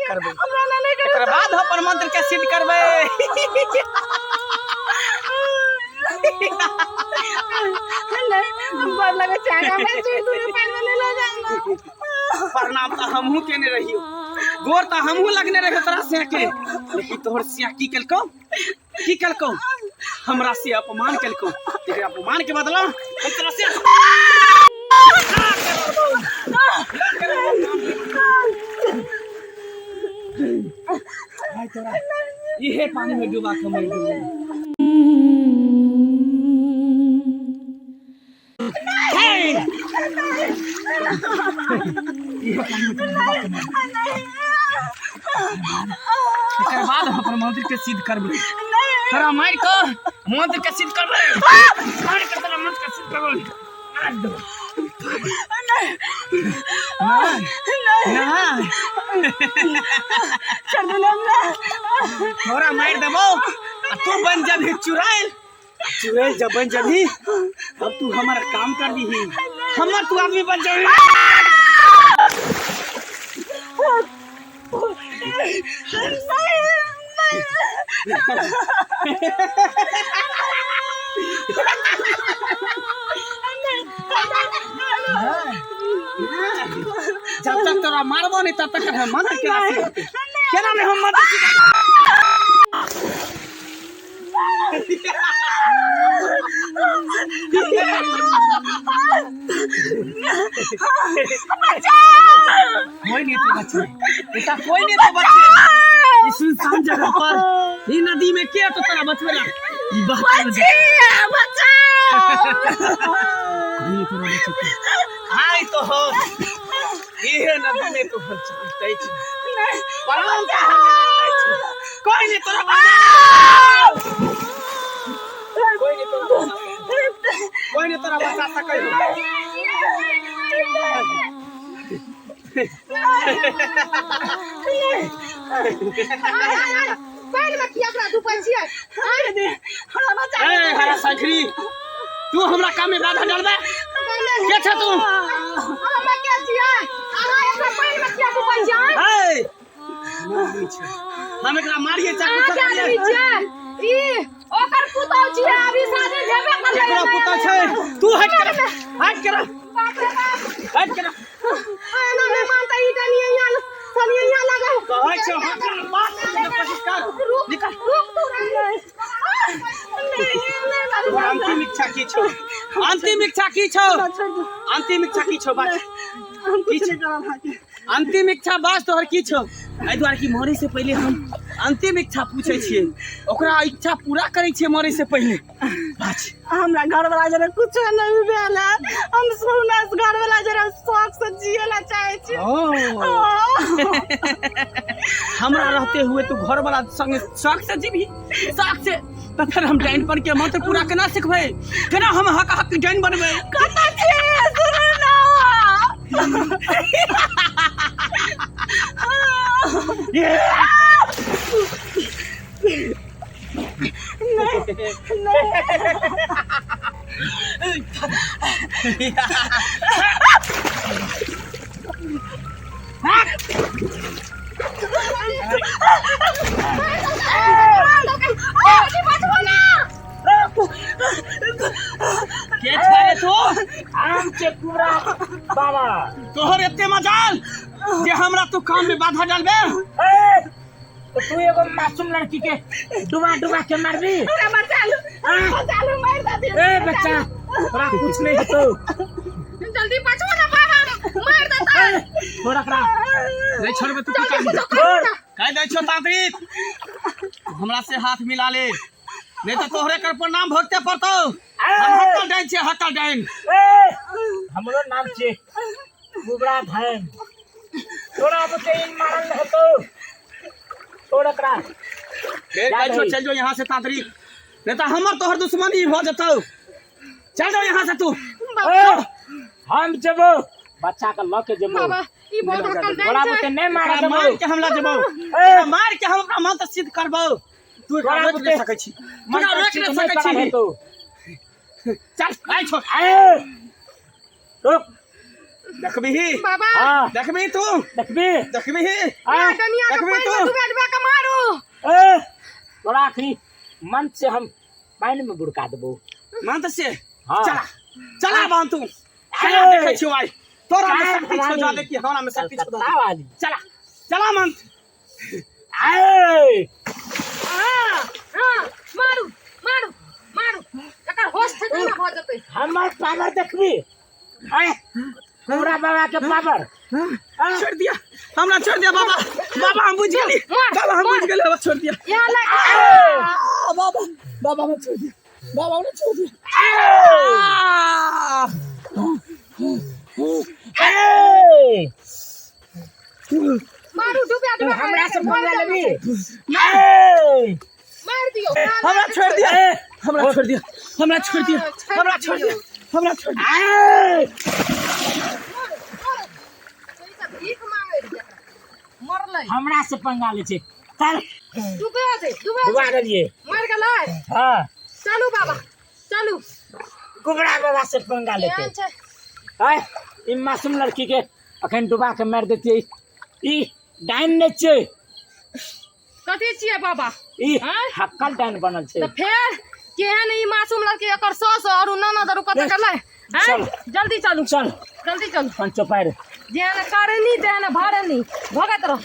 करबे एकर बाद अपन मंत्र के सिद्ध करबे प्रणाम तो हमहू केने रहियो गोर तो हमहू लगने रहियो तोरा से के लेकिन तोहर सिया की केलको हमरा से अपमान केलको तेरे अपमान के बदला हम तोरा से भाई तोरा इहे पानी में डूबा के मर गेल बाद अपन मंत्र के सिद्ध करबे तोरा मार को मंत्र के सिद्ध करबे मार के तोरा मंत्र के सिद्ध करबे थोड़ा मार देबो तू बन जब चुड़ैल जब बन जभी अब तू हमारा काम कर दी हमर तू आदमी बन जाबी जब तक तोरा मारबो नहीं तब तक हम मंत्र के राशि केना में हम मंत्र कोई नहीं तो बच्चे बेटा कोई नहीं तो बच्चे इस सुनसान जगह पर ये नदी में क्या तो तेरा बचवेला ये बात बच्चे नहीं तो बच्चे हाय तो हो ये नदी में तो हर चलते ही परवान का कोई नहीं तो कोई नहीं तेरा बच्चा सा कहीं हरा सखरी तू हमरा काम में बाधा डालबे के छ तू हमरा के छियै अहाँ एकरा पैर में किया तू बन जाय हम एकरा मारिए चाकू से ई ओकर पुतौ छियै अभी शादी भेबे करले एकरा पुतौ छै तू हट कर आना में मानता ई तनिया लगा कहै छ हट बात के कोशिश कर निकल रुक तू अंतिम इच्छा की छौ अंतिम इच्छा की छौ बात अंतिम इच्छा बस तोहर की छौ एहि दुआरे कि मरे से पहले हम अंतिम इच्छा पूछे छियै ओकरा इच्छा पूरा करे छियै मरे से पहले बात हमरा घर वाला जरा कुछ नहीं भेल हम सोना घर वाला जरा शौक से जियला चाहे छी हमरा रहते हुए तू घर वाला संग शौक से जीबी शौक से तो फिर हम डाइन पर के मंत्र पूरा केना सिखबै केना हम हक डाइन बनबै कत छी सुन ना बाबा तोहर एते मजाल जे हमरा तू काम में बाधा डालबे तो तू एगो मासूम लड़की के डुबा के मारबी चालू मार दे ए बच्चा तोरा कुछ नहीं होतो जल्दी बचो ना बाबा मार देता थोड़ा करा नहीं छोड़बे तू कह दै छो तांत्रिक हमरा से हाथ मिला ले नहीं तो तोहरे कर प्रणाम भोगते पड़तो हम हकल डाइन छे हकल डाइन हमरो नाम छे बुबड़ा धान तोरा अब के इन मारल होतो छोड़ करा चल जो यहाँ से तांत्रिक नहीं तो हमर तोहर दुश्मनी हो जतौ चल जाओ यहाँ से तू हम जबो बच्चा का ल के जबो बाबा ई बहुत हकल तोरा अब के नहीं मारा जबो मार के हमला जबो मार के हम अपना मंत्र सिद्ध करबो तू रोक ले सकै छी तोरा रोक ले सकै छी चल आइ छोड़ रुक देखबी बाबा हाँ देखबी तू देखबी देखबी हाँ दुनिया के देखबी पानी तू में डुबा डुबा के मारू ए तोरा आखिरी मन से हम पानी में बुड़का देबो मानत से हाँ। चला चला बांध तू चला ए। देखै छियो भाई तोरा में काय शक्ति भवानी? छोड़ा दे कि हमरा में शक्ति छोड़ा कलकत्ता वाली चला चला मानत ए हां हां मारू मारू मारू एकर होश ठिकाना हो जतै हमर पावर देखबी ए कोबरा बाबा के पावर छोड़ दिया हमरा छोड़ दिया बाबा बाबा हम बुझ गेली बाबा हम बुझ गेली बाबा छोड़ दिया यहाँ ले बाबा बाबा हम छोड़ दिया बाबा ने छोड़ दिया ए मारू डुबा तू डुबा हमरा से पंगा लेबी ए मार दियो हमरा छोड़ दिया हमरा छोड़ दिया हमरा छोड़ दिया हमरा छोड़ दिया हमरा छोड़ दिया ए भीख मांगे मरले हमरा से पंगा ले छै चल डुबा दे डुबा देलिए मार के लाए हां चलू बाबा चलू कोबरा बाबा से पंगा लेते ध्यान से है ई मासूम लड़की के अखन डुबा के मार देतिए ई डाइन ने छै कथी छियै बाबा ई हैं? हक्कल डाइन बनल छै तो फिर केहन ई मासूम लड़की एकर सौस और ननद और कत करले हैं चल। जल्दी चलू चल जल्दी चलू पंचो पैर जेहन करनी तेहन भरनी भगत रह